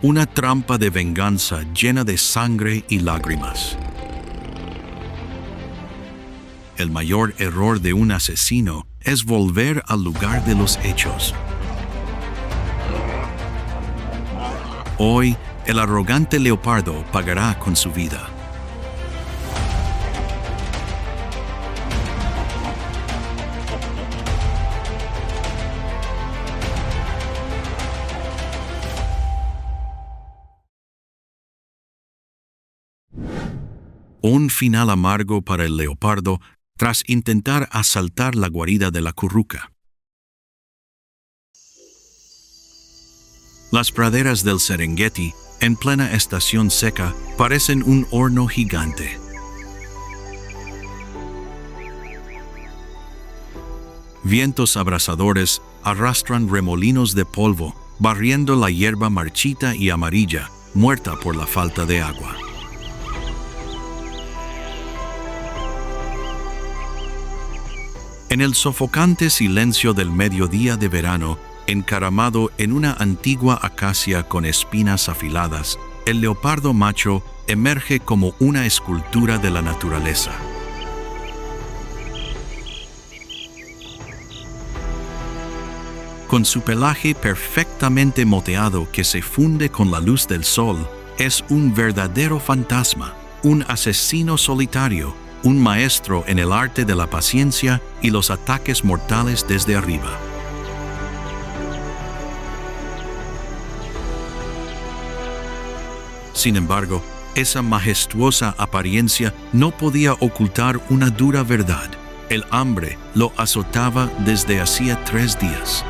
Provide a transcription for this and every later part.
una trampa de venganza llena de sangre y lágrimas. El mayor error de un asesino es volver al lugar de los hechos. Hoy, el arrogante leopardo pagará con su vida. Un final amargo para el leopardo tras intentar asaltar la guarida de la curruca. Las praderas del Serengeti, en plena estación seca, parecen un horno gigante. Vientos abrasadores arrastran remolinos de polvo, barriendo la hierba marchita y amarilla, muerta por la falta de agua. En el sofocante silencio del mediodía de verano, encaramado en una antigua acacia con espinas afiladas, el leopardo macho emerge como una escultura de la naturaleza. Con su pelaje perfectamente moteado que se funde con la luz del sol, es un verdadero fantasma, un asesino solitario, un maestro en el arte de la paciencia y los ataques mortales desde arriba. Sin embargo, esa majestuosa apariencia no podía ocultar una dura verdad. El hambre lo azotaba desde hacía 3 días.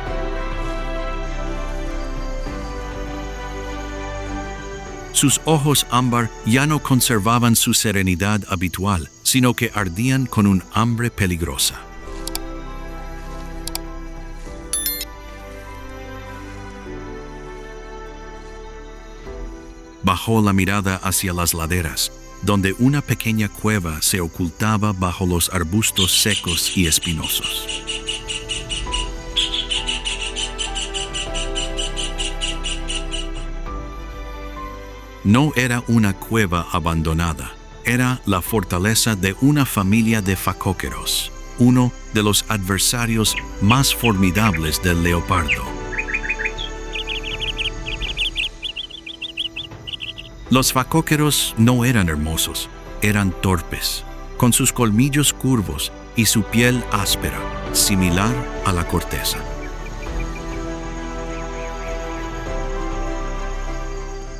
Sus ojos ámbar ya no conservaban su serenidad habitual, sino que ardían con un hambre peligrosa. Bajó la mirada hacia las laderas, donde una pequeña cueva se ocultaba bajo los arbustos secos y espinosos. No era una cueva abandonada, era la fortaleza de una familia de facóqueros, uno de los adversarios más formidables del leopardo. Los facóqueros no eran hermosos, eran torpes, con sus colmillos curvos y su piel áspera, similar a la corteza.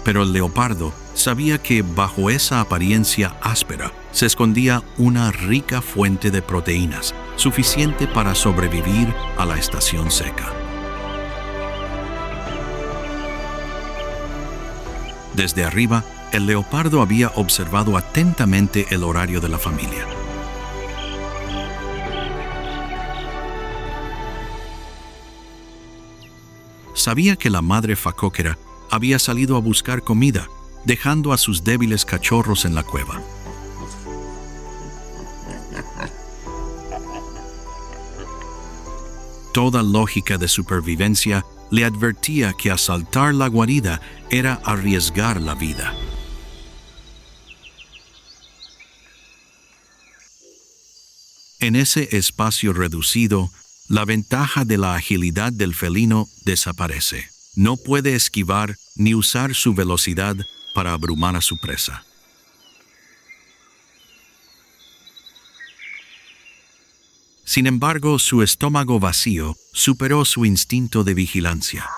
Pero el leopardo sabía que bajo esa apariencia áspera se escondía una rica fuente de proteínas, suficiente para sobrevivir a la estación seca. Desde arriba, el leopardo había observado atentamente el horario de la familia. Sabía que la madre facóquera había salido a buscar comida, dejando a sus débiles cachorros en la cueva. Toda lógica de supervivencia le advertía que asaltar la guarida era arriesgar la vida. En ese espacio reducido, la ventaja de la agilidad del felino desaparece. No puede esquivar ni usar su velocidad para abrumar a su presa. Sin embargo, su estómago vacío superó su instinto de vigilancia.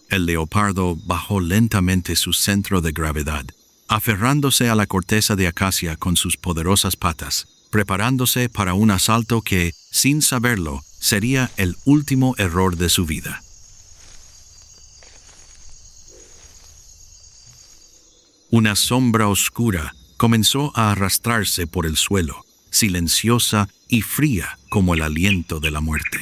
El leopardo bajó lentamente su centro de gravedad, aferrándose a la corteza de acacia con sus poderosas patas, preparándose para un asalto que, sin saberlo, sería el último error de su vida. Una sombra oscura comenzó a arrastrarse por el suelo, silenciosa y fría como el aliento de la muerte.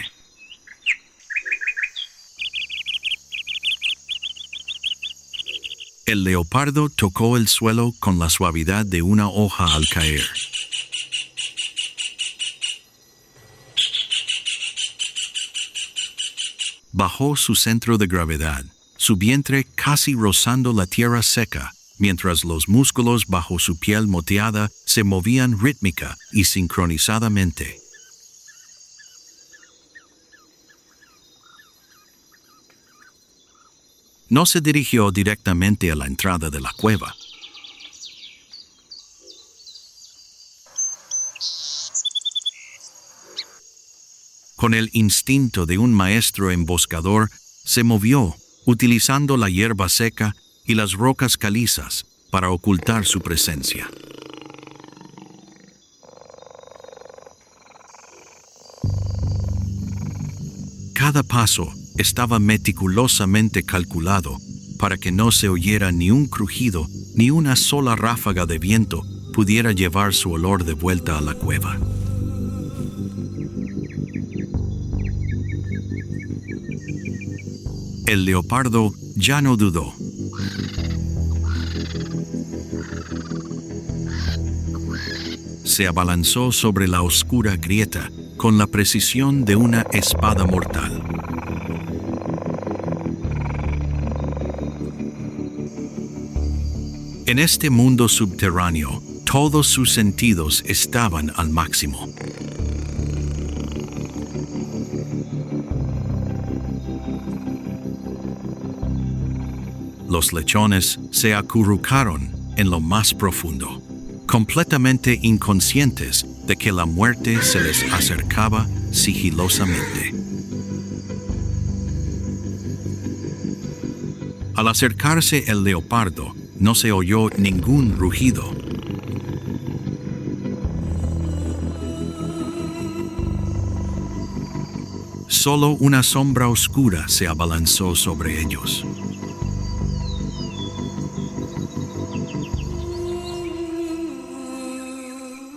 El leopardo tocó el suelo con la suavidad de una hoja al caer. bajó su centro de gravedad, su vientre casi rozando la tierra seca, mientras los músculos bajo su piel moteada se movían rítmica y sincronizadamente. No se dirigió directamente a la entrada de la cueva. Con el instinto de un maestro emboscador, se movió, utilizando la hierba seca y las rocas calizas para ocultar su presencia. Cada paso estaba meticulosamente calculado para que no se oyera ni un crujido, ni una sola ráfaga de viento pudiera llevar su olor de vuelta a la cueva. El leopardo ya no dudó. Se abalanzó sobre la oscura grieta con la precisión de una espada mortal. En este mundo subterráneo, todos sus sentidos estaban al máximo. Los lechones se acurrucaron en lo más profundo, completamente inconscientes de que la muerte se les acercaba sigilosamente. Al acercarse el leopardo, no se oyó ningún rugido. Solo una sombra oscura se abalanzó sobre ellos.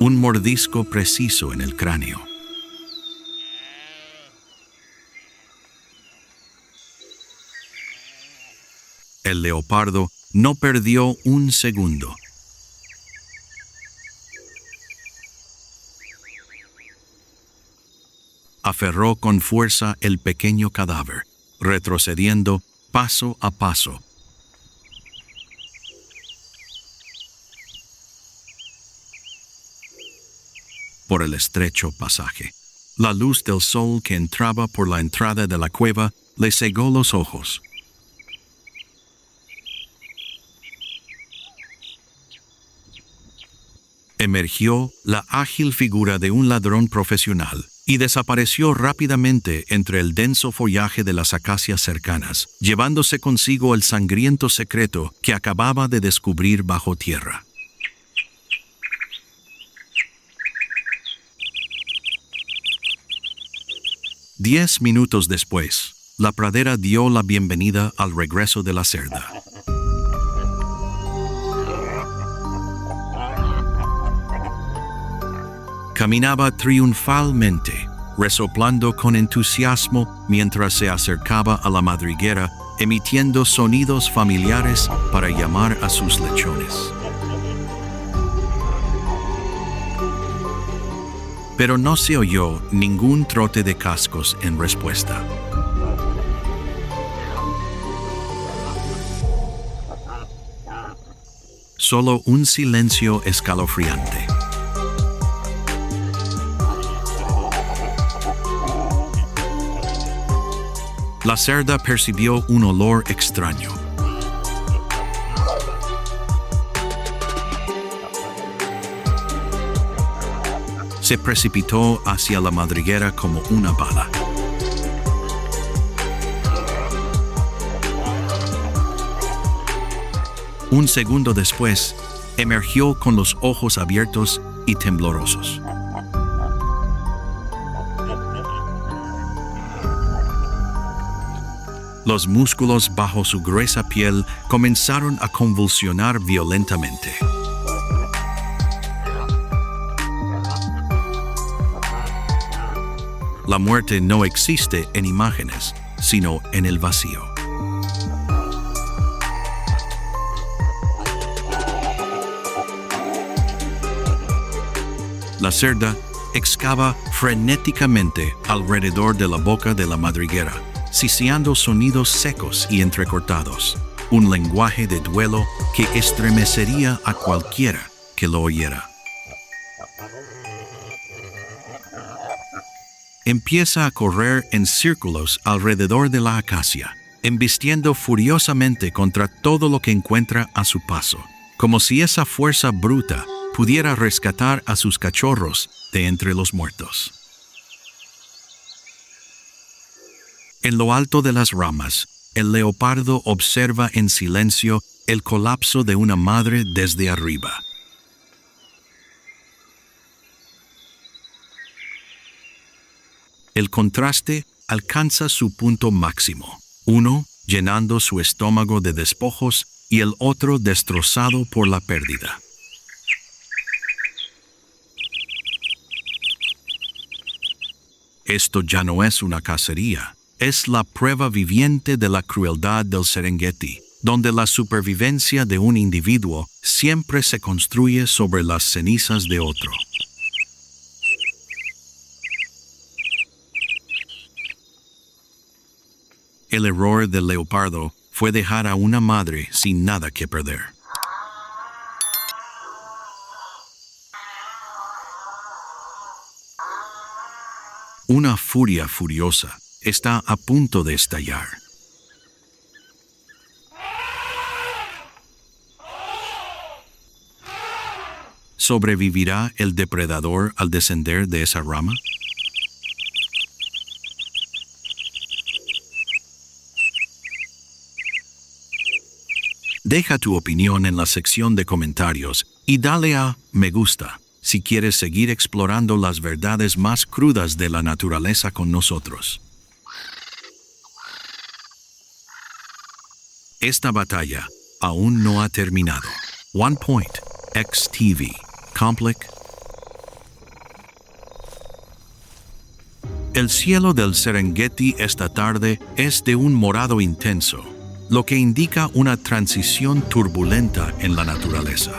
Un mordisco preciso en el cráneo. El leopardo no perdió un segundo. Aferró con fuerza el pequeño cadáver, retrocediendo paso a paso. Por el estrecho pasaje. La luz del sol que entraba por la entrada de la cueva le cegó los ojos. Emergió la ágil figura de un ladrón profesional y desapareció rápidamente entre el denso follaje de las acacias cercanas, llevándose consigo el sangriento secreto que acababa de descubrir bajo tierra. Diez minutos después, la pradera dio la bienvenida al regreso de la cerda. Caminaba triunfalmente, resoplando con entusiasmo mientras se acercaba a la madriguera, emitiendo sonidos familiares para llamar a sus lechones. Pero no se oyó ningún trote de cascos en respuesta. Solo un silencio escalofriante. La cerda percibió un olor extraño. Se precipitó hacia la madriguera como una bala. Un segundo después, emergió con los ojos abiertos y temblorosos. Los músculos bajo su gruesa piel comenzaron a convulsionar violentamente. La muerte no existe en imágenes, sino en el vacío. La cerda excava frenéticamente alrededor de la boca de la madriguera, siseando sonidos secos y entrecortados, un lenguaje de duelo que estremecería a cualquiera que lo oyera. Empieza a correr en círculos alrededor de la acacia, embistiendo furiosamente contra todo lo que encuentra a su paso, como si esa fuerza bruta pudiera rescatar a sus cachorros de entre los muertos. En lo alto de las ramas, el leopardo observa en silencio el colapso de una madre desde arriba. El contraste alcanza su punto máximo, uno llenando su estómago de despojos y el otro destrozado por la pérdida. Esto ya no es una cacería, es la prueba viviente de la crueldad del Serengeti, donde la supervivencia de un individuo siempre se construye sobre las cenizas de otro. El error del leopardo fue dejar a una madre sin nada que perder. Una furia furiosa está a punto de estallar. ¿Sobrevivirá el depredador al descender de esa rama? Deja tu opinión en la sección de comentarios y dale a me gusta si quieres seguir explorando las verdades más crudas de la naturaleza con nosotros. Esta batalla aún no ha terminado. One Point, XTV, Complex. El cielo del Serengeti esta tarde es de un morado intenso, lo que indica una transición turbulenta en la naturaleza.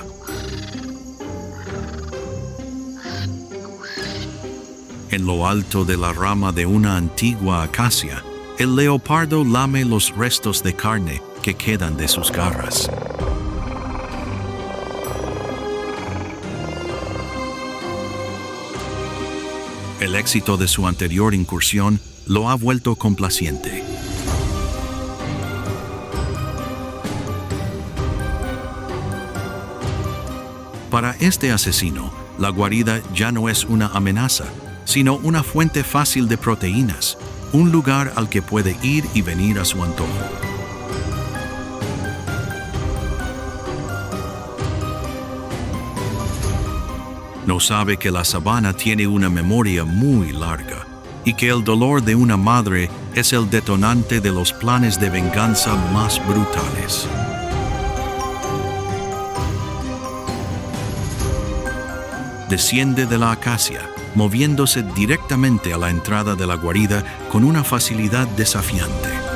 En lo alto de la rama de una antigua acacia, el leopardo lame los restos de carne que quedan de sus garras. El éxito de su anterior incursión lo ha vuelto complaciente. Para este asesino, la guarida ya no es una amenaza, sino una fuente fácil de proteínas, un lugar al que puede ir y venir a su antojo. No sabe que la sabana tiene una memoria muy larga y que el dolor de una madre es el detonante de los planes de venganza más brutales. Desciende de la acacia, moviéndose directamente a la entrada de la guarida con una facilidad desafiante.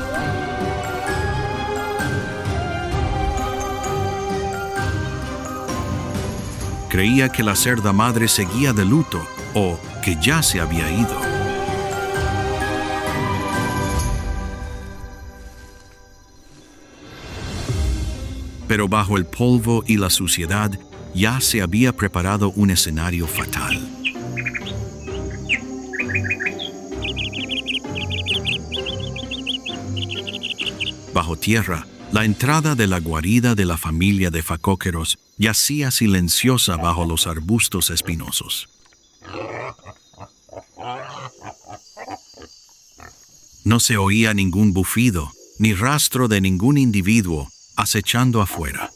Creía que la cerda madre seguía de luto o que ya se había ido. Pero bajo el polvo y la suciedad, ya se había preparado un escenario fatal. Bajo tierra, la entrada de la guarida de la familia de facóqueros yacía silenciosa bajo los arbustos espinosos. No se oía ningún bufido, ni rastro de ningún individuo acechando afuera.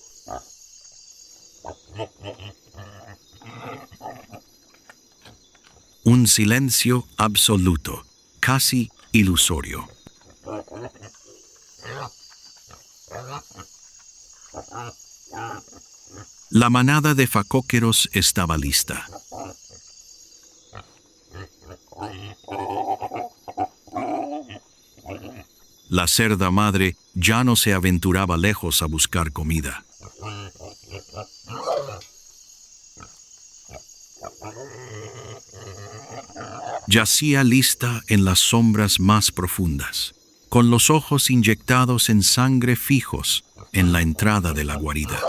Un silencio absoluto, casi ilusorio. La manada de facóqueros estaba lista. La cerda madre ya no se aventuraba lejos a buscar comida. Yacía lista en las sombras más profundas, con los ojos inyectados en sangre fijos en la entrada de la guarida.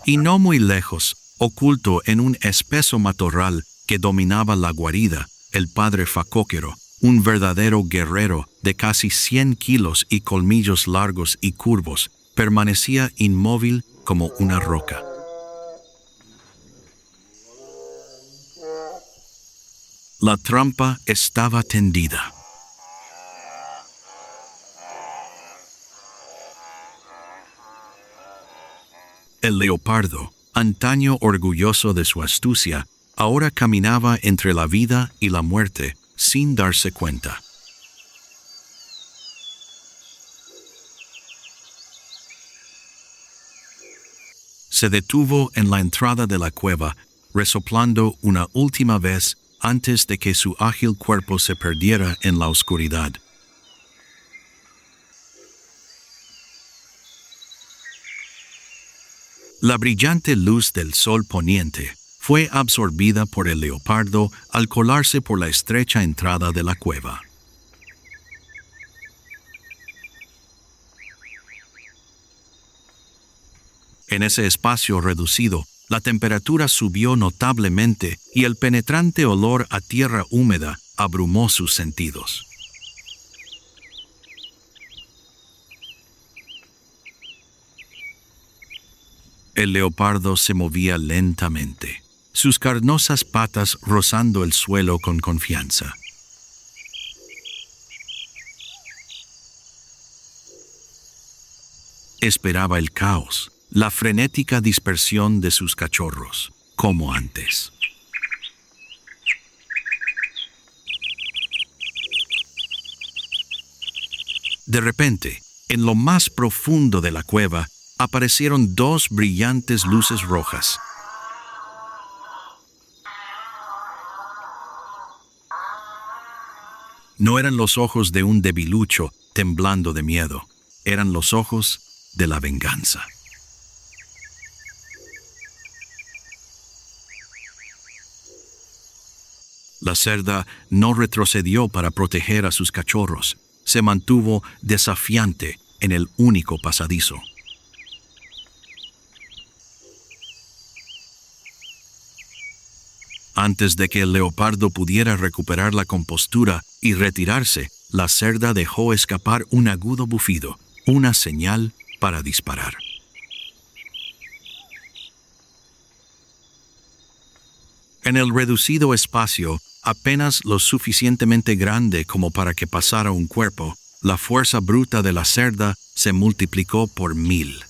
Y no muy lejos, oculto en un espeso matorral que dominaba la guarida, el padre Facóquero, un verdadero guerrero de casi 100 kilos y colmillos largos y curvos, permanecía inmóvil como una roca. La trampa estaba tendida. El leopardo, antaño orgulloso de su astucia, ahora caminaba entre la vida y la muerte sin darse cuenta. Se detuvo en la entrada de la cueva, resoplando una última vez antes de que su ágil cuerpo se perdiera en la oscuridad. La brillante luz del sol poniente fue absorbida por el leopardo al colarse por la estrecha entrada de la cueva. En ese espacio reducido, la temperatura subió notablemente y el penetrante olor a tierra húmeda abrumó sus sentidos. El leopardo se movía lentamente, sus carnosas patas rozando el suelo con confianza. Esperaba el caos, la frenética dispersión de sus cachorros, como antes. De repente, en lo más profundo de la cueva, aparecieron dos brillantes luces rojas. No eran los ojos de un debilucho temblando de miedo, eran los ojos de la venganza. La cerda no retrocedió para proteger a sus cachorros, se mantuvo desafiante en el único pasadizo. Antes de que el leopardo pudiera recuperar la compostura y retirarse, la cerda dejó escapar un agudo bufido, una señal para disparar. En el reducido espacio, apenas lo suficientemente grande como para que pasara un cuerpo, la fuerza bruta de la cerda se multiplicó por 1000.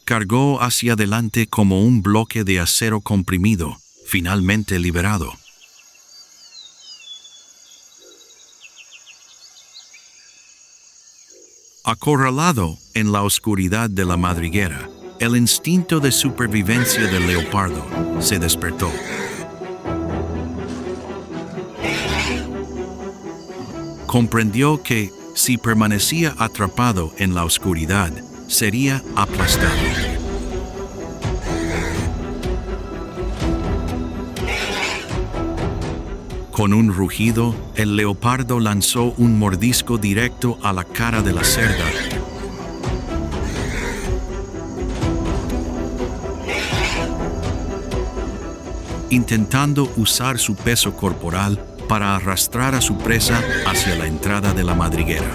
Cargó hacia adelante como un bloque de acero comprimido, finalmente liberado. Acorralado en la oscuridad de la madriguera, el instinto de supervivencia del leopardo se despertó. Comprendió que, si permanecía atrapado en la oscuridad, sería aplastado. Con un rugido, el leopardo lanzó un mordisco directo a la cara de la cerda. Intentando usar su peso corporal para arrastrar a su presa hacia la entrada de la madriguera.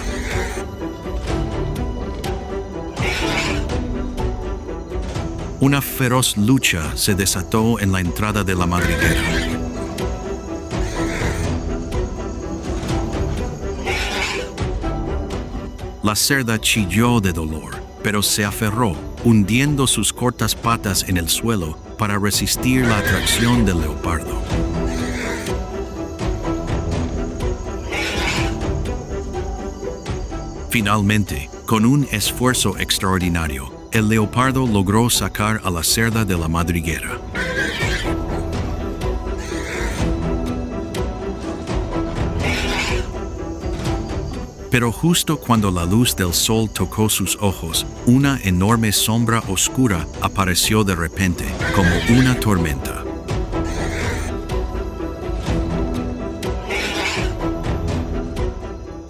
Una feroz lucha se desató en la entrada de la madriguera. La cerda chilló de dolor, pero se aferró, hundiendo sus cortas patas en el suelo para resistir la atracción del leopardo. Finalmente, con un esfuerzo extraordinario, el leopardo logró sacar a la cerda de la madriguera. Pero justo cuando la luz del sol tocó sus ojos, una enorme sombra oscura apareció de repente, como una tormenta.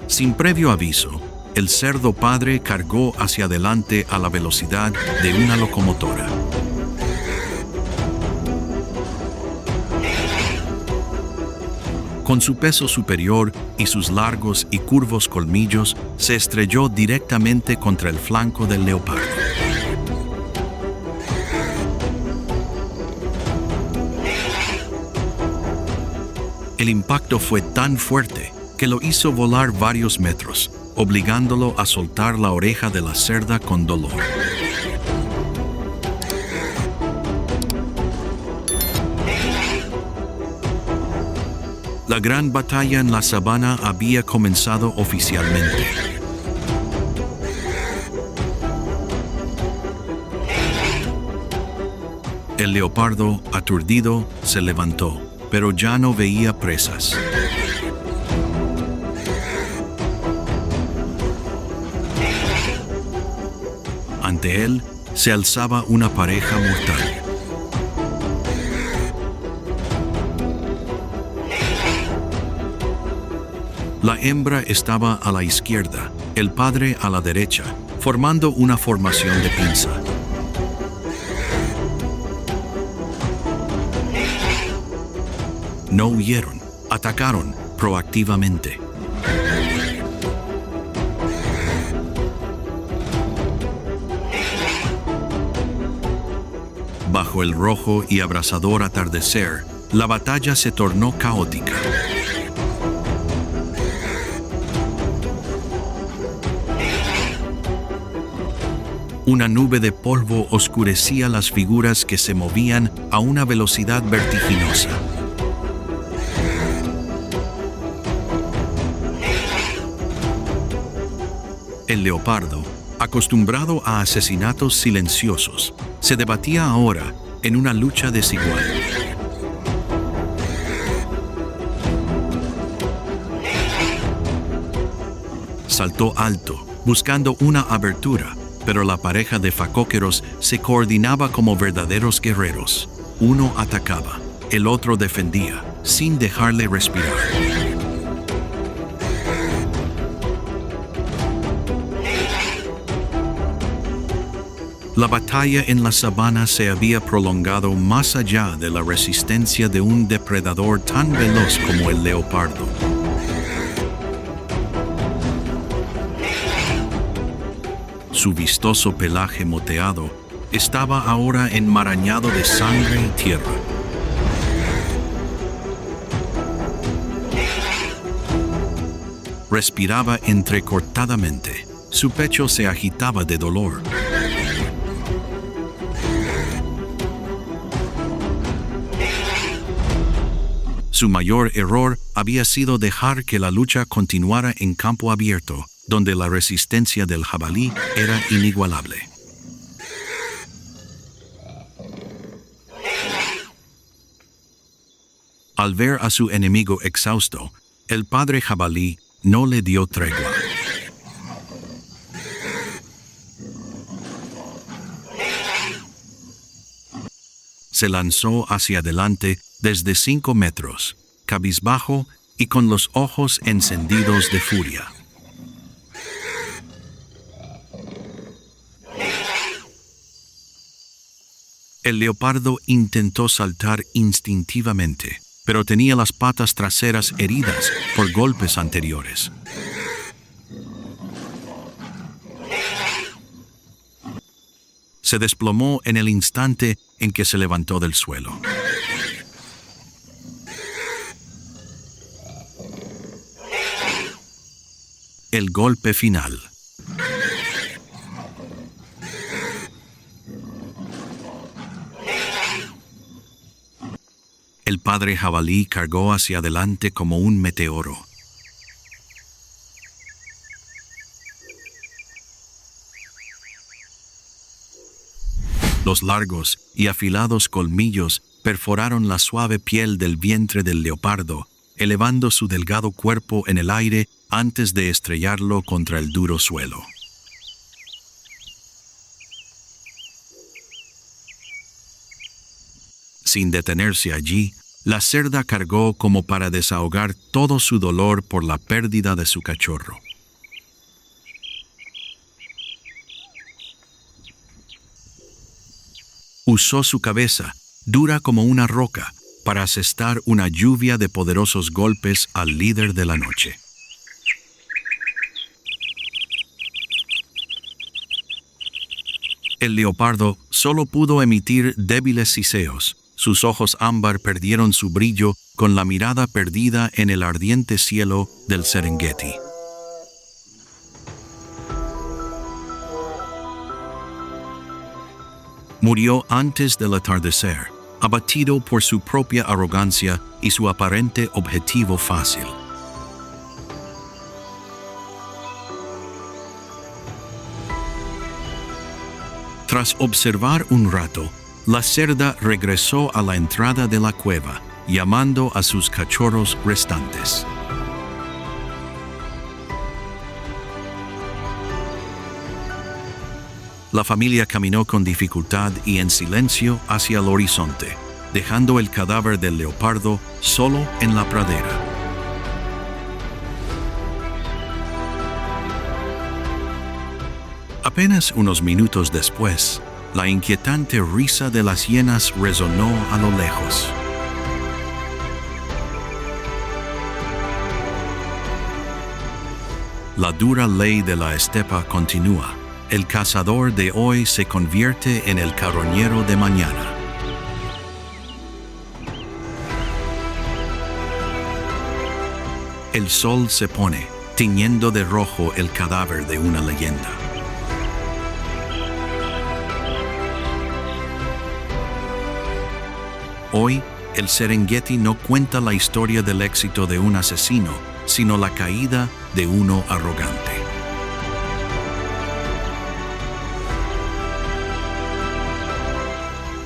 Sin previo aviso, el cerdo padre cargó hacia adelante a la velocidad de una locomotora. Con su peso superior y sus largos y curvos colmillos, se estrelló directamente contra el flanco del leopardo. El impacto fue tan fuerte que lo hizo volar varios metros, obligándolo a soltar la oreja de la cerda con dolor. La gran batalla en la sabana había comenzado oficialmente. El leopardo, aturdido, se levantó, pero ya no veía presas. Ante él se alzaba una pareja mortal. La hembra estaba a la izquierda, el padre a la derecha, formando una formación de pinza. No huyeron, atacaron proactivamente. Bajo el rojo y abrasador atardecer, la batalla se tornó caótica. Una nube de polvo oscurecía las figuras que se movían a una velocidad vertiginosa. El leopardo, acostumbrado a asesinatos silenciosos, se debatía ahora en una lucha desigual. Saltó alto, buscando una abertura, pero la pareja de facóqueros se coordinaba como verdaderos guerreros. Uno atacaba, el otro defendía, sin dejarle respirar. La batalla en la sabana se había prolongado más allá de la resistencia de un depredador tan veloz como el leopardo. Su vistoso pelaje moteado estaba ahora enmarañado de sangre y tierra. Respiraba entrecortadamente. Su pecho se agitaba de dolor. Su mayor error había sido dejar que la lucha continuara en campo abierto, donde la resistencia del jabalí era inigualable. Al ver a su enemigo exhausto, el padre jabalí no le dio tregua. Se lanzó hacia adelante desde 5 metros, cabizbajo y con los ojos encendidos de furia. El leopardo intentó saltar instintivamente, pero tenía las patas traseras heridas por golpes anteriores. Se desplomó en el instante en que se levantó del suelo. El golpe final. El padre jabalí cargó hacia adelante como un meteoro. Los largos y afilados colmillos perforaron la suave piel del vientre del leopardo, elevando su delgado cuerpo en el aire antes de estrellarlo contra el duro suelo. Sin detenerse allí, la cerda cargó como para desahogar todo su dolor por la pérdida de su cachorro. Usó su cabeza, dura como una roca, para asestar una lluvia de poderosos golpes al líder de la noche. El leopardo solo pudo emitir débiles siseos. Sus ojos ámbar perdieron su brillo con la mirada perdida en el ardiente cielo del Serengeti. Murió antes del atardecer, abatido por su propia arrogancia y su aparente objetivo fácil. Tras observar un rato, la cerda regresó a la entrada de la cueva, llamando a sus cachorros restantes. La familia caminó con dificultad y en silencio hacia el horizonte, dejando el cadáver del leopardo solo en la pradera. Apenas unos minutos después, la inquietante risa de las hienas resonó a lo lejos. La dura ley de la estepa continúa. El cazador de hoy se convierte en el carroñero de mañana. El sol se pone, tiñendo de rojo el cadáver de una leyenda. Hoy, el Serengeti no cuenta la historia del éxito de un asesino, sino la caída de uno arrogante.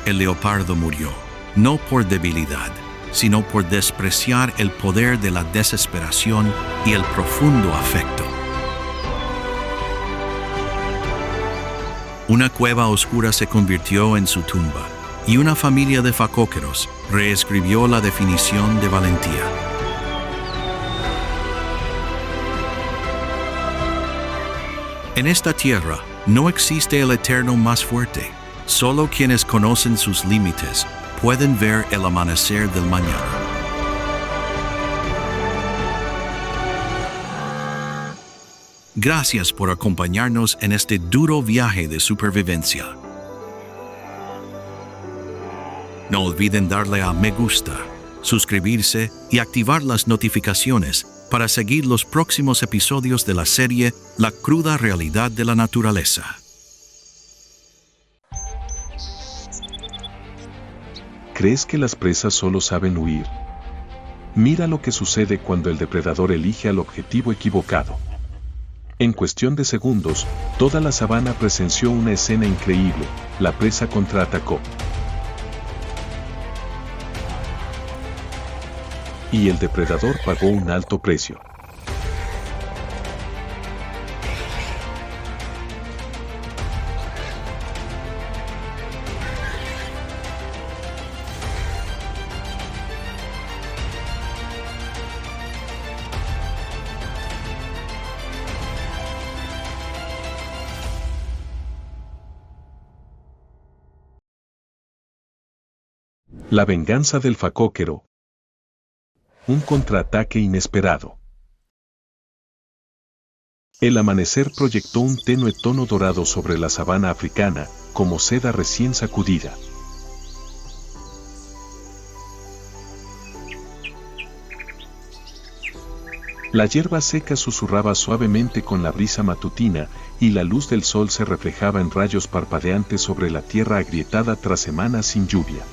El leopardo murió, no por debilidad, sino por despreciar el poder de la desesperación y el profundo afecto. Una cueva oscura se convirtió en su tumba, y una familia de facóqueros reescribió la definición de valentía. En esta tierra no existe el eterno más fuerte. Solo quienes conocen sus límites pueden ver el amanecer del mañana. Gracias por acompañarnos en este duro viaje de supervivencia. No olviden darle a me gusta, suscribirse y activar las notificaciones para seguir los próximos episodios de la serie La cruda realidad de la naturaleza. ¿Crees que las presas solo saben huir? Mira lo que sucede cuando el depredador elige al objetivo equivocado. En cuestión de segundos, toda la sabana presenció una escena increíble. La presa contraatacó. Y el depredador pagó un alto precio. La venganza del facóquero. Un contraataque inesperado. El amanecer proyectó un tenue tono dorado sobre la sabana africana, como seda recién sacudida. La hierba seca susurraba suavemente con la brisa matutina, y la luz del sol se reflejaba en rayos parpadeantes sobre la tierra agrietada tras semanas sin lluvia.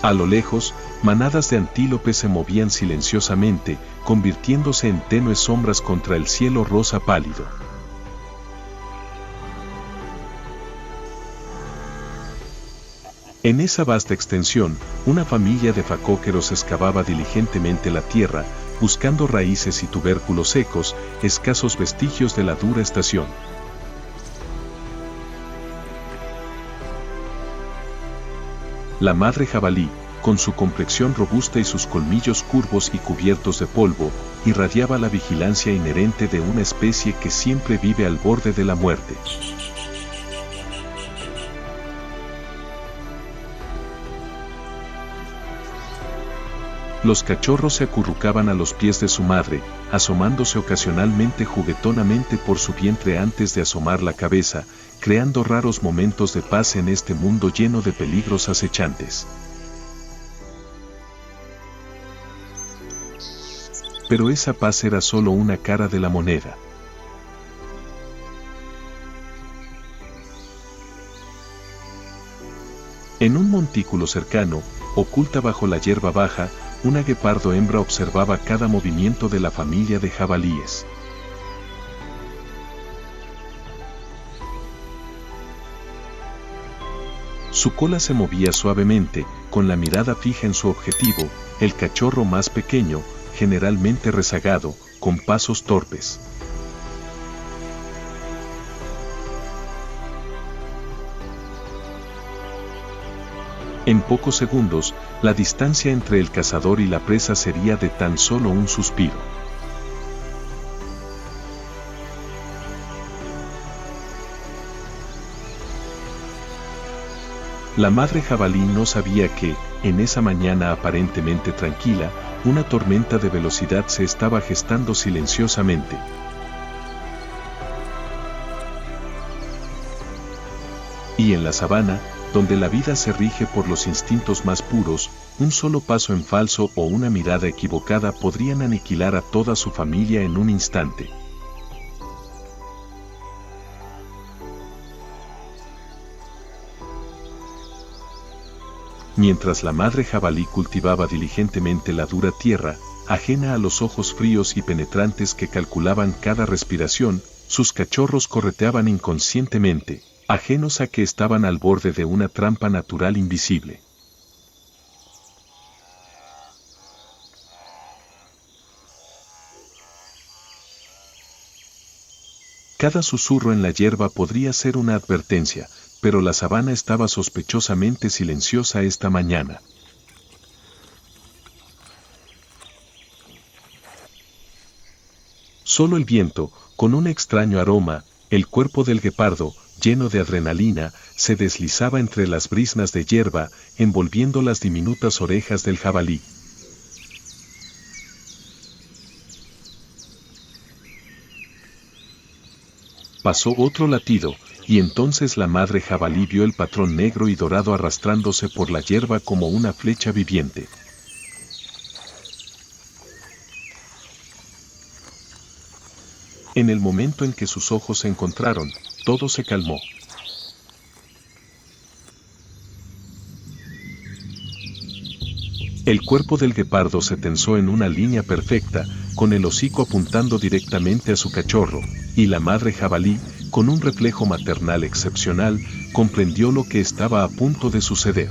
A lo lejos, manadas de antílopes se movían silenciosamente, convirtiéndose en tenues sombras contra el cielo rosa pálido. En esa vasta extensión, una familia de facóqueros excavaba diligentemente la tierra, buscando raíces y tubérculos secos, escasos vestigios de la dura estación. La madre jabalí, con su complexión robusta y sus colmillos curvos y cubiertos de polvo, irradiaba la vigilancia inherente de una especie que siempre vive al borde de la muerte. Los cachorros se acurrucaban a los pies de su madre, asomándose ocasionalmente juguetonamente por su vientre antes de asomar la cabeza, creando raros momentos de paz en este mundo lleno de peligros acechantes. Pero esa paz era solo una cara de la moneda. En un montículo cercano, oculta bajo la hierba baja, una guepardo hembra observaba cada movimiento de la familia de jabalíes. Su cola se movía suavemente, con la mirada fija en su objetivo, el cachorro más pequeño, generalmente rezagado, con pasos torpes. En pocos segundos, la distancia entre el cazador y la presa sería de tan solo un suspiro. La madre jabalí no sabía que, en esa mañana aparentemente tranquila, una tormenta de velocidad se estaba gestando silenciosamente. Y en la sabana, donde la vida se rige por los instintos más puros, un solo paso en falso o una mirada equivocada podrían aniquilar a toda su familia en un instante. Mientras la madre jabalí cultivaba diligentemente la dura tierra, ajena a los ojos fríos y penetrantes que calculaban cada respiración, sus cachorros correteaban inconscientemente, ajenos a que estaban al borde de una trampa natural invisible. Cada susurro en la hierba podría ser una advertencia, pero la sabana estaba sospechosamente silenciosa esta mañana. Solo el viento, con un extraño aroma, el cuerpo del guepardo, lleno de adrenalina, se deslizaba entre las briznas de hierba, envolviendo las diminutas orejas del jabalí. Pasó otro latido, y entonces la madre jabalí vio el patrón negro y dorado arrastrándose por la hierba como una flecha viviente. En el momento en que sus ojos se encontraron, todo se calmó. El cuerpo del guepardo se tensó en una línea perfecta, con el hocico apuntando directamente a su cachorro, y la madre jabalí, con un reflejo maternal excepcional, comprendió lo que estaba a punto de suceder.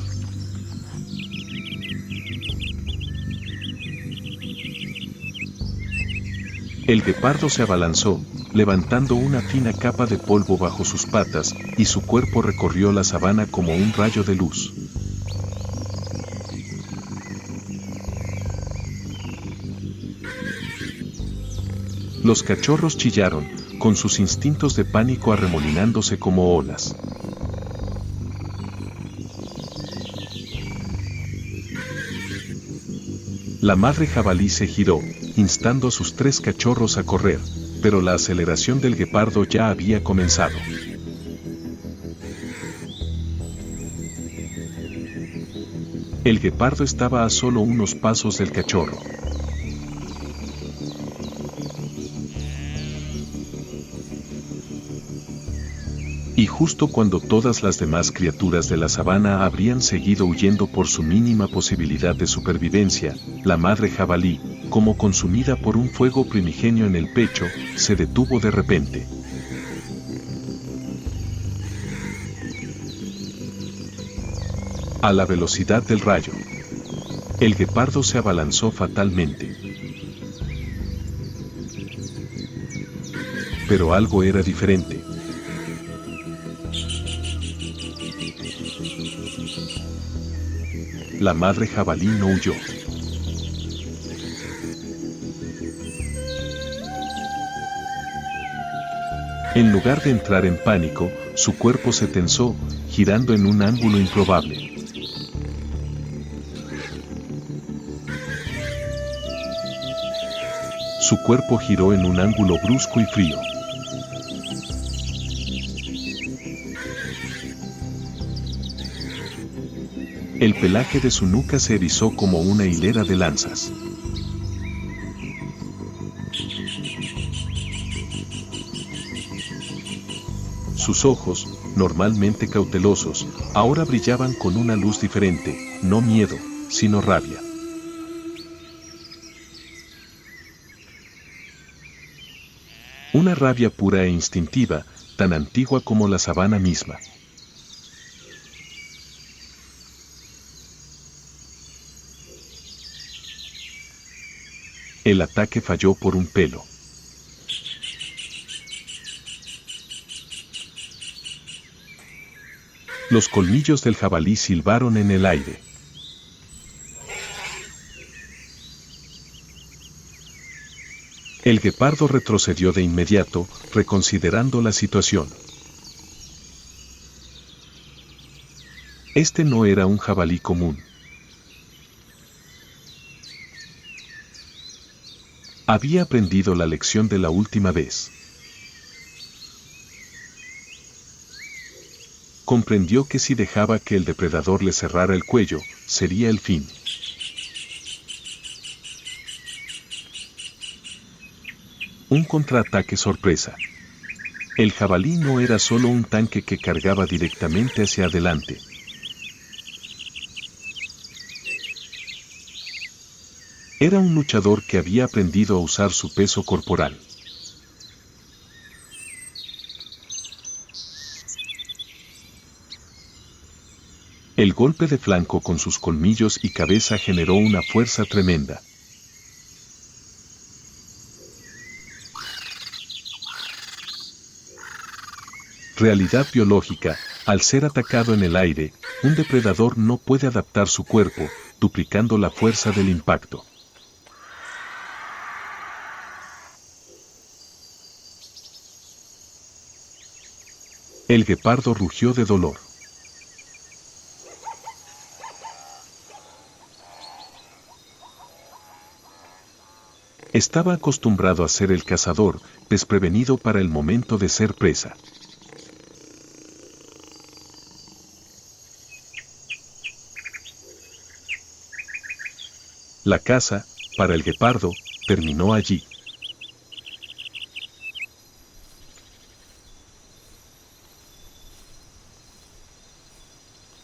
El guepardo se abalanzó, levantando una fina capa de polvo bajo sus patas, y su cuerpo recorrió la sabana como un rayo de luz. Los cachorros chillaron, con sus instintos de pánico arremolinándose como olas. La madre jabalí se giró, instando a sus 3 cachorros a correr, pero la aceleración del guepardo ya había comenzado. El guepardo estaba a solo unos pasos del cachorro. Y justo cuando todas las demás criaturas de la sabana habrían seguido huyendo por su mínima posibilidad de supervivencia, la madre jabalí, como consumida por un fuego primigenio en el pecho, se detuvo de repente. A la velocidad del rayo, el guepardo se abalanzó fatalmente. Pero algo era diferente. La madre jabalí no huyó. En lugar de entrar en pánico, su cuerpo se tensó, girando en un ángulo improbable. Su cuerpo giró en un ángulo brusco y frío. El pelaje de su nuca se erizó como una hilera de lanzas. Sus ojos, normalmente cautelosos, ahora brillaban con una luz diferente, no miedo, sino rabia. Una rabia pura e instintiva, tan antigua como la sabana misma. El ataque falló por un pelo. Los colmillos del jabalí silbaron en el aire. El guepardo retrocedió de inmediato, reconsiderando la situación. Este no era un jabalí común. Había aprendido la lección de la última vez. Comprendió que si dejaba que el depredador le cerrara el cuello, sería el fin. Un contraataque sorpresa. El jabalí no era solo un tanque que cargaba directamente hacia adelante. Era un luchador que había aprendido a usar su peso corporal. El golpe de flanco con sus colmillos y cabeza generó una fuerza tremenda. Realidad biológica, al ser atacado en el aire, un depredador no puede adaptar su cuerpo, duplicando la fuerza del impacto. El guepardo rugió de dolor. Estaba acostumbrado a ser el cazador, desprevenido para el momento de ser presa. La caza, para el guepardo, terminó allí.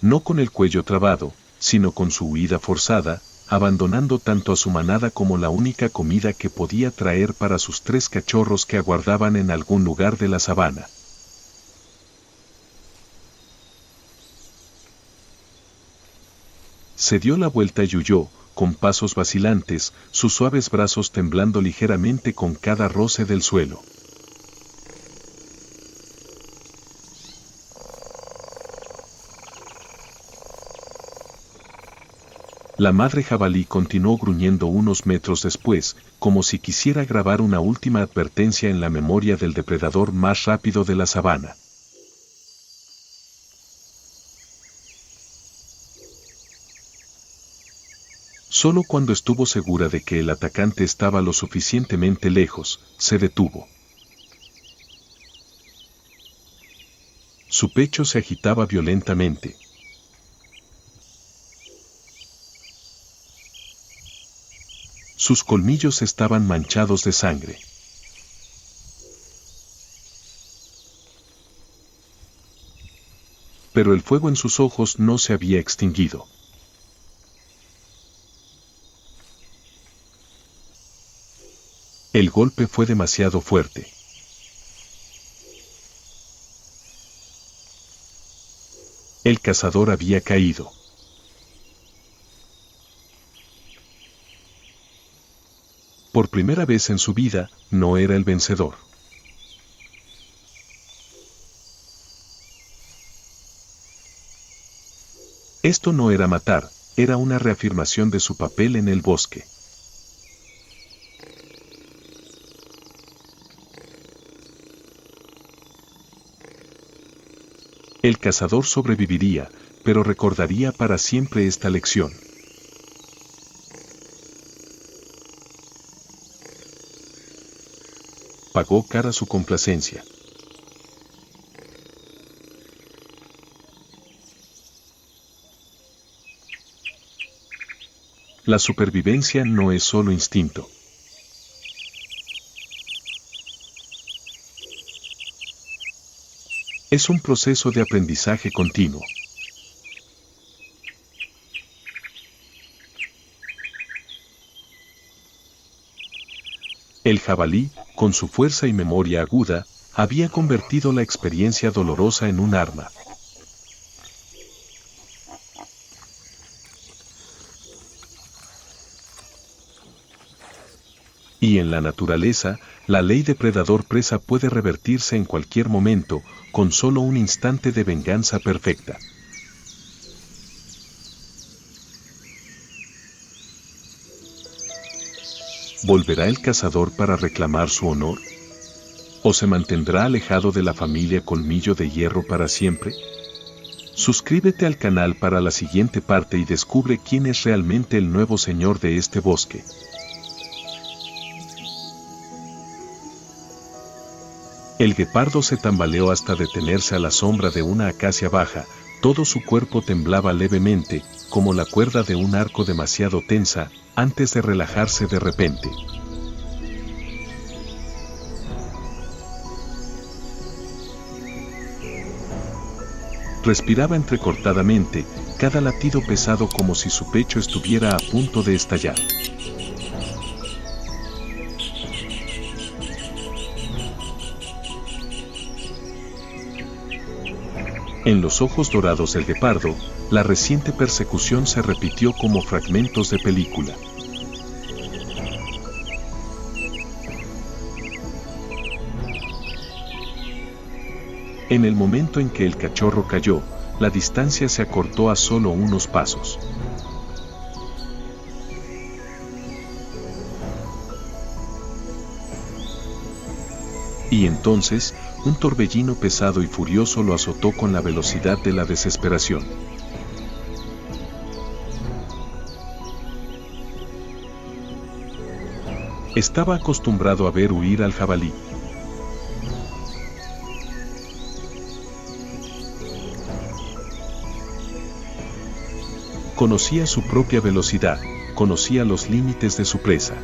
No con el cuello trabado, sino con su huida forzada, abandonando tanto a su manada como la única comida que podía traer para sus 3 cachorros que aguardaban en algún lugar de la sabana. Se dio la vuelta y huyó, con pasos vacilantes, sus suaves brazos temblando ligeramente con cada roce del suelo. La madre jabalí continuó gruñendo unos metros después, como si quisiera grabar una última advertencia en la memoria del depredador más rápido de la sabana. Solo cuando estuvo segura de que el atacante estaba lo suficientemente lejos, se detuvo. Su pecho se agitaba violentamente. Sus colmillos estaban manchados de sangre. Pero el fuego en sus ojos no se había extinguido. El golpe fue demasiado fuerte. El cazador había caído. Por primera vez en su vida, no era el vencedor. Esto no era matar, era una reafirmación de su papel en el bosque. El cazador sobreviviría, pero recordaría para siempre esta lección. Pagó cara su complacencia. La supervivencia no es solo instinto. Es un proceso de aprendizaje continuo. El jabalí, con su fuerza y memoria aguda, había convertido la experiencia dolorosa en un arma. Y en la naturaleza, la ley depredador-presa puede revertirse en cualquier momento, con solo un instante de venganza perfecta. ¿Volverá el cazador para reclamar su honor? ¿O se mantendrá alejado de la familia Colmillo de Hierro para siempre? Suscríbete al canal para la siguiente parte y descubre quién es realmente el nuevo señor de este bosque. El guepardo se tambaleó hasta detenerse a la sombra de una acacia baja, todo su cuerpo temblaba levemente, como la cuerda de un arco demasiado tensa, antes de relajarse de repente. Respiraba entrecortadamente, cada latido pesado como si su pecho estuviera a punto de estallar. En los ojos dorados del guepardo, la reciente persecución se repitió como fragmentos de película. En el momento en que el cachorro cayó, la distancia se acortó a solo unos pasos. Y entonces, un torbellino pesado y furioso lo azotó con la velocidad de la desesperación. Estaba acostumbrado a ver huir al jabalí. Conocía su propia velocidad, conocía los límites de su presa.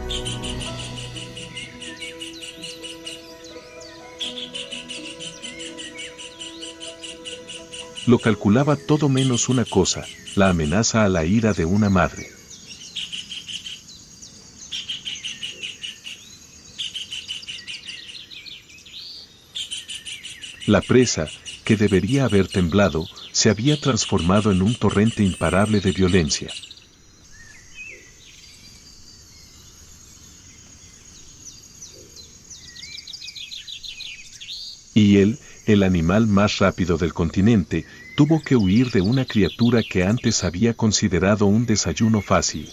Lo calculaba todo menos una cosa, la amenaza a la ira de una madre. La presa, que debería haber temblado, se había transformado en un torrente imparable de violencia. Y él, el animal más rápido del continente, tuvo que huir de una criatura que antes había considerado un desayuno fácil.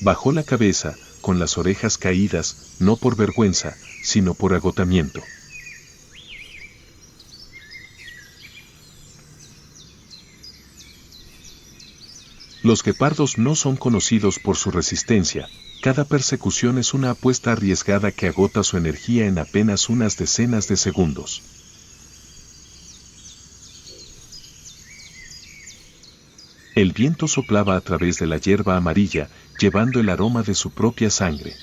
Bajó la cabeza, con las orejas caídas, no por vergüenza, sino por agotamiento. Los guepardos no son conocidos por su resistencia, cada persecución es una apuesta arriesgada que agota su energía en apenas unas decenas de segundos. El viento soplaba a través de la hierba amarilla, llevando el aroma de su propia sangre.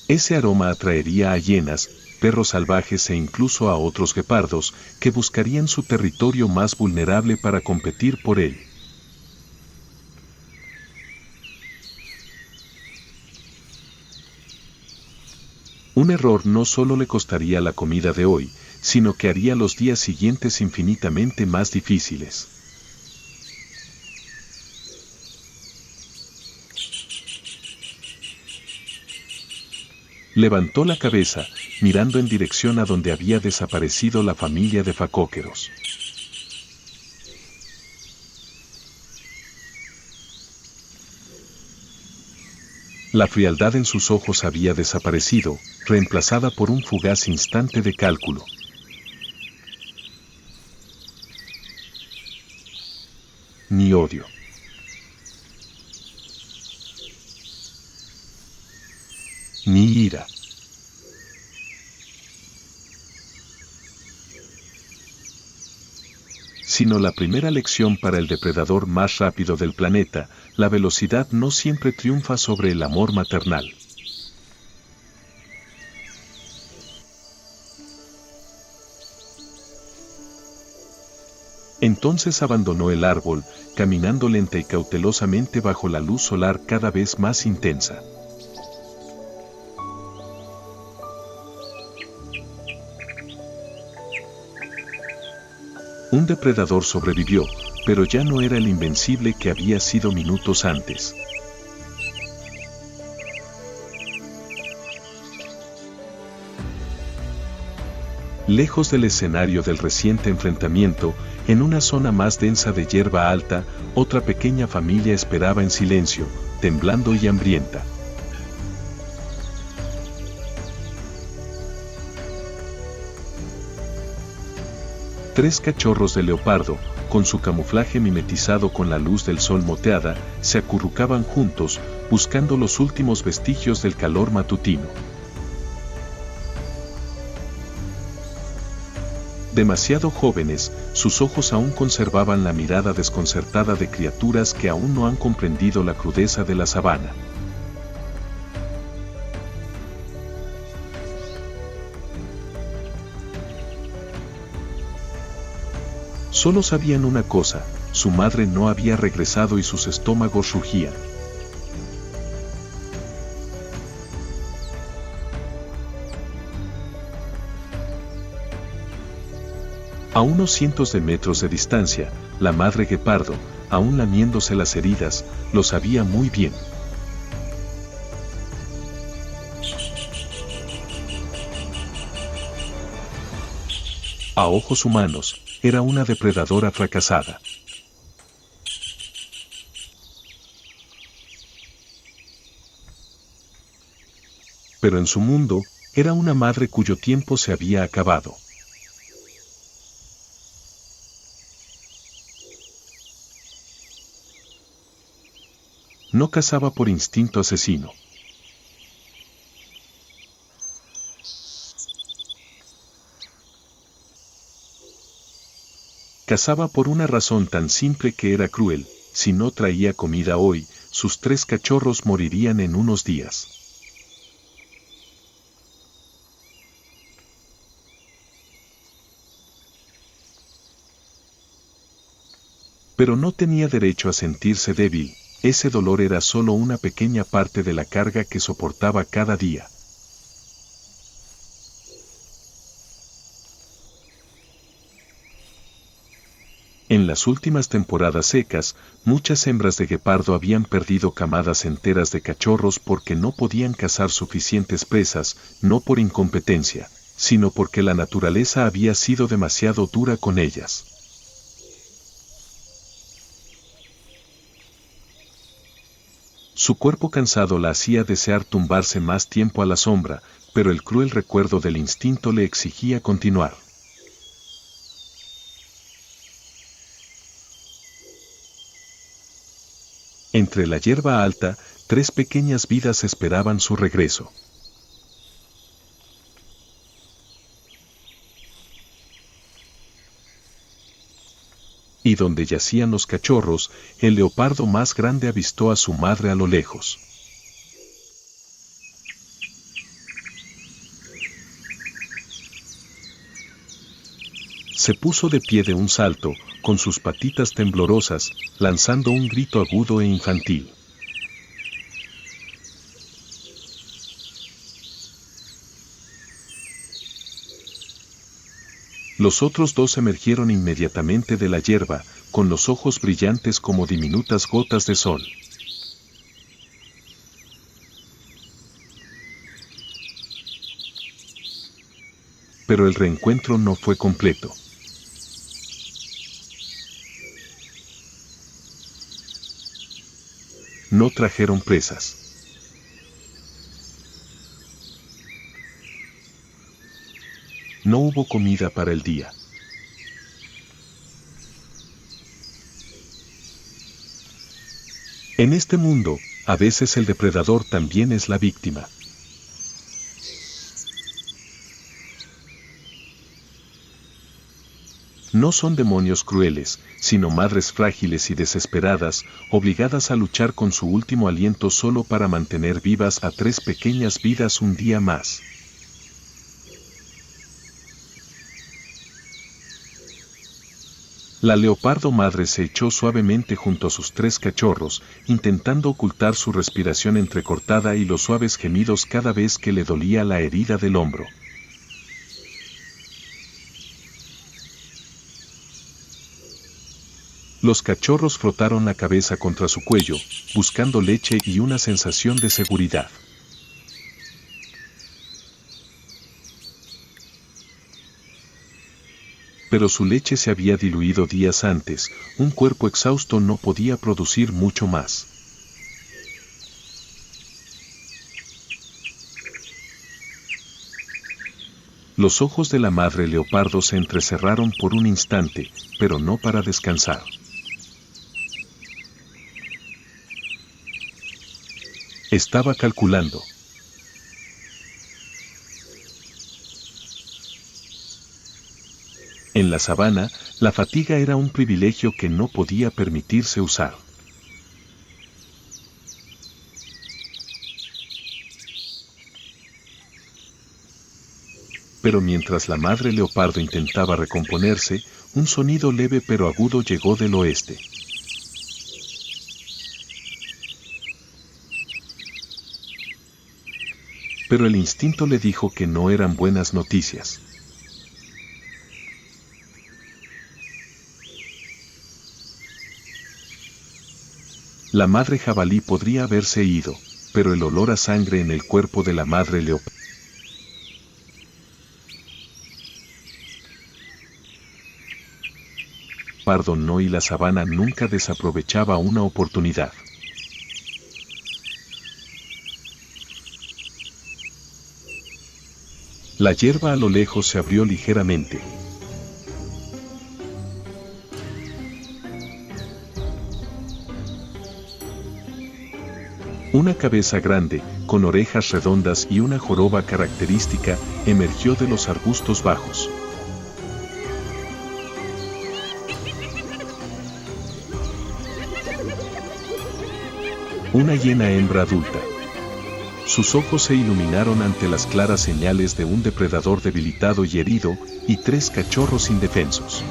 Ese aroma atraería a hienas, perros salvajes e incluso a otros guepardos, que buscarían su territorio más vulnerable para competir por él. Un error no solo le costaría la comida de hoy, sino que haría los días siguientes infinitamente más difíciles. Levantó la cabeza, mirando en dirección a donde había desaparecido la familia de facóqueros. La frialdad en sus ojos había desaparecido, reemplazada por un fugaz instante de cálculo. Ni odio. Ni ira. Sino la primera lección para el depredador más rápido del planeta: la velocidad no siempre triunfa sobre el amor maternal. Entonces abandonó el árbol, caminando lenta y cautelosamente bajo la luz solar cada vez más intensa. Un depredador sobrevivió, pero ya no era el invencible que había sido minutos antes. Lejos del escenario del reciente enfrentamiento, en una zona más densa de hierba alta, otra pequeña familia esperaba en silencio, temblando y hambrienta. Tres cachorros de leopardo, con su camuflaje mimetizado con la luz del sol moteada, se acurrucaban juntos, buscando los últimos vestigios del calor matutino. Demasiado jóvenes, sus ojos aún conservaban la mirada desconcertada de criaturas que aún no han comprendido la crudeza de la sabana. Solo sabían una cosa: su madre no había regresado y sus estómagos rugían. A unos cientos de metros de distancia, la madre guepardo, aún lamiéndose las heridas, lo sabía muy bien. A ojos humanos, era una depredadora fracasada. Pero en su mundo, era una madre cuyo tiempo se había acabado. No cazaba por instinto asesino. Cazaba por una razón tan simple que era cruel: si no traía comida hoy, sus tres cachorros morirían en unos días. Pero no tenía derecho a sentirse débil. Ese dolor era solo una pequeña parte de la carga que soportaba cada día. En las últimas temporadas secas, muchas hembras de guepardo habían perdido camadas enteras de cachorros porque no podían cazar suficientes presas, no por incompetencia, sino porque la naturaleza había sido demasiado dura con ellas. Su cuerpo cansado la hacía desear tumbarse más tiempo a la sombra, pero el cruel recuerdo del instinto le exigía continuar. Entre la hierba alta, tres pequeñas vidas esperaban su regreso. Y donde yacían los cachorros, el leopardo más grande avistó a su madre a lo lejos. Se puso de pie de un salto, con sus patitas temblorosas, lanzando un grito agudo e infantil. Los otros dos emergieron inmediatamente de la hierba, con los ojos brillantes como diminutas gotas de sol. Pero el reencuentro no fue completo. No trajeron presas. No hubo comida para el día. En este mundo, a veces el depredador también es la víctima. No son demonios crueles, sino madres frágiles y desesperadas, obligadas a luchar con su último aliento solo para mantener vivas a 3 pequeñas vidas un día más. La leopardo madre se echó suavemente junto a sus 3 cachorros, intentando ocultar su respiración entrecortada y los suaves gemidos cada vez que le dolía la herida del hombro. Los cachorros frotaron la cabeza contra su cuello, buscando leche y una sensación de seguridad. Pero su leche se había diluido días antes, un cuerpo exhausto no podía producir mucho más. Los ojos de la madre leopardo se entrecerraron por un instante, pero no para descansar. Estaba calculando. En la sabana, la fatiga era un privilegio que no podía permitirse usar. Pero mientras la madre leopardo intentaba recomponerse, un sonido leve pero agudo llegó del oeste. Pero el instinto le dijo que no eran buenas noticias. La madre jabalí podría haberse ido, pero el olor a sangre en el cuerpo de la madre leopardo no, y la sabana nunca desaprovechaba una oportunidad. La hierba a lo lejos se abrió ligeramente. Una cabeza grande, con orejas redondas y una joroba característica, emergió de los arbustos bajos. Una hiena hembra adulta. Sus ojos se iluminaron ante las claras señales de un depredador debilitado y herido, y 3 cachorros indefensos.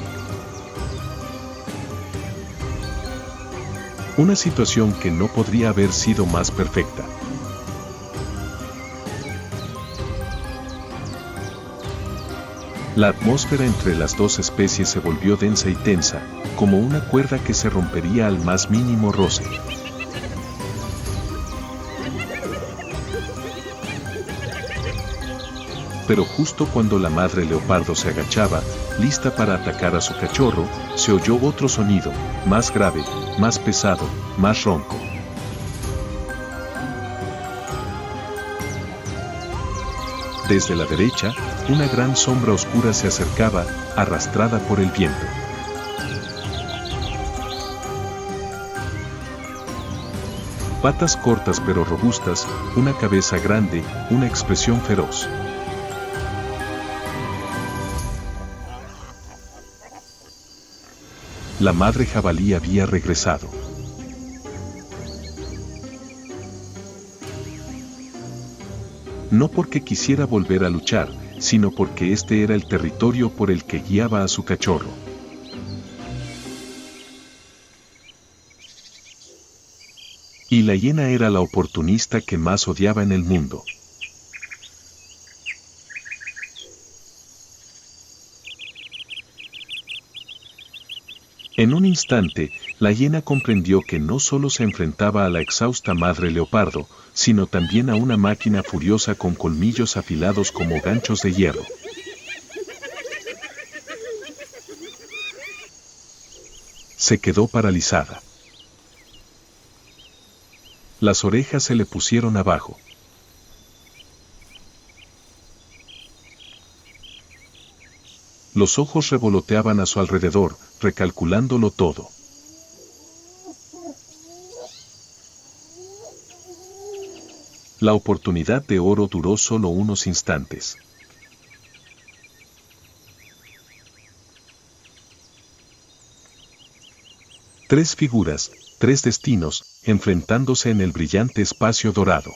Una situación que no podría haber sido más perfecta. La atmósfera entre las 2 especies se volvió densa y tensa, como una cuerda que se rompería al más mínimo roce. Pero justo cuando la madre leopardo se agachaba, lista para atacar a su cachorro, se oyó otro sonido, más grave, más pesado, más ronco. Desde la derecha, una gran sombra oscura se acercaba, arrastrada por el viento. Patas cortas pero robustas, una cabeza grande, una expresión feroz. La madre jabalí había regresado. No porque quisiera volver a luchar, sino porque este era el territorio por el que guiaba a su cachorro. Y la hiena era la oportunista que más odiaba en el mundo. En un instante, la hiena comprendió que no solo se enfrentaba a la exhausta madre leopardo, sino también a una máquina furiosa con colmillos afilados como ganchos de hierro. Se quedó paralizada. Las orejas se le pusieron abajo. Los ojos revoloteaban a su alrededor, recalculándolo todo. La oportunidad de oro duró solo unos instantes. Tres figuras, tres destinos, enfrentándose en el brillante espacio dorado.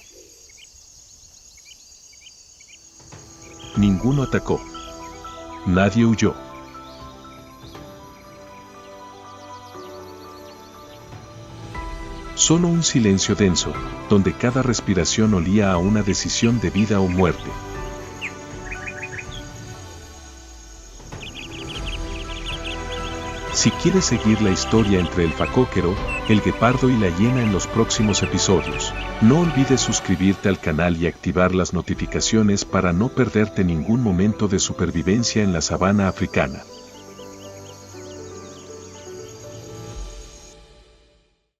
Ninguno atacó. Nadie huyó. Solo un silencio denso, donde cada respiración olía a una decisión de vida o muerte. Si quieres seguir la historia entre el facóquero, el guepardo y la hiena en los próximos episodios, no olvides suscribirte al canal y activar las notificaciones para no perderte ningún momento de supervivencia en la sabana africana.